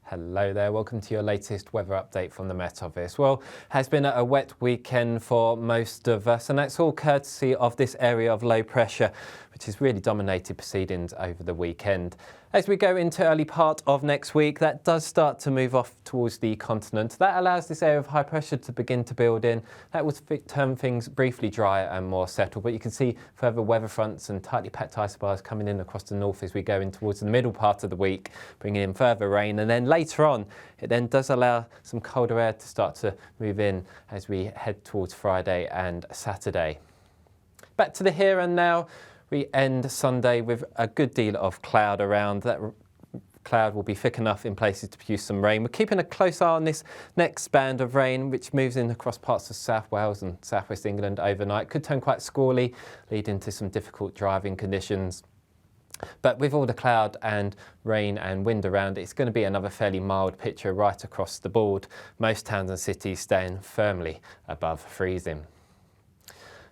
Hello there, welcome to your latest weather update from the Met Office. Well, it has been a wet weekend for most of us, and that's all courtesy of this area of low pressure, which has really dominated proceedings over the weekend. As we go into early part of next week, that does start to move off towards the continent. That allows this area of high pressure to begin to build in. That will turn things briefly drier and more settled, but you can see further weather fronts and tightly packed isobars coming in across the north as we go in towards the middle part of the week, bringing in further rain. And then later on, it then does allow some colder air to start to move in as we head towards Friday and Saturday. Back to the here and now. We end Sunday with a good deal of cloud around. That cloud will be thick enough in places to produce some rain. We're keeping a close eye on this next band of rain, which moves in across parts of South Wales and South West England overnight. Could turn quite squally, leading to some difficult driving conditions. But with all the cloud and rain and wind around, it's going to be another fairly mild picture right across the board. Most towns and cities staying firmly above freezing.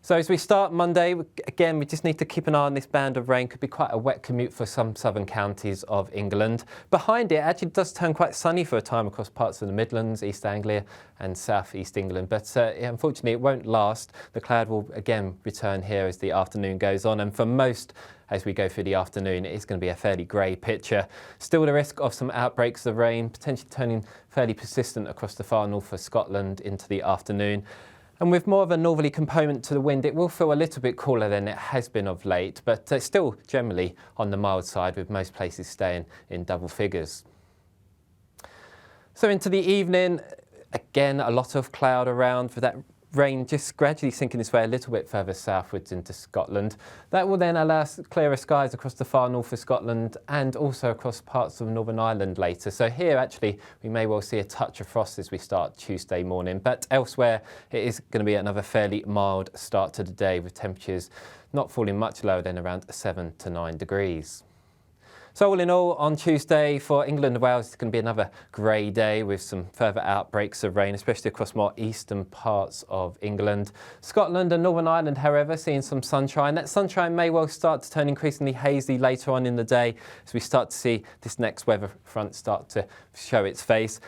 So as we start Monday, again, we just need to keep an eye on this band of rain. Could be quite a wet commute for some southern counties of England. Behind it, actually does turn quite sunny for a time across parts of the Midlands, East Anglia and South East England. But unfortunately, it won't last. The cloud will again return here as the afternoon goes on. And for most, as we go through the afternoon, it's going to be a fairly grey picture. Still the risk of some outbreaks of rain, potentially turning fairly persistent across the far north of Scotland into the afternoon. And with more of a northerly component to the wind, it will feel a little bit cooler than it has been of late, but still generally on the mild side, with most places staying in double figures. So into the evening, again, a lot of cloud around with that rain just gradually sinking its way a little bit further southwards into Scotland. That will then allow clearer skies across the far north of Scotland and also across parts of Northern Ireland later. So here actually we may well see a touch of frost as we start Tuesday morning, but elsewhere it is going to be another fairly mild start to the day with temperatures not falling much lower than around 7 to 9 degrees. So all in all, on Tuesday for England and Wales, it's going to be another grey day with some further outbreaks of rain, especially across more eastern parts of England. Scotland and Northern Ireland, however, seeing some sunshine. That sunshine may well start to turn increasingly hazy later on in the day as we start to see this next weather front start to show its face.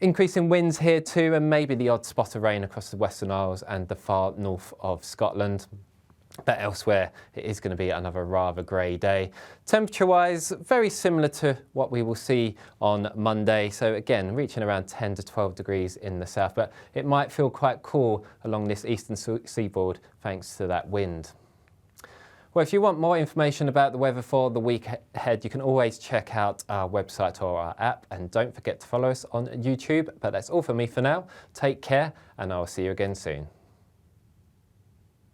Increasing winds here too, and maybe the odd spot of rain across the Western Isles and the far north of Scotland. But elsewhere, it is going to be another rather grey day. Temperature-wise, very similar to what we will see on Monday. So again, reaching around 10 to 12 degrees in the south, but it might feel quite cool along this eastern seaboard thanks to that wind. Well, if you want more information about the weather for the week ahead, you can always check out our website or our app, and don't forget to follow us on YouTube. But that's all for me for now. Take care, and I'll see you again soon.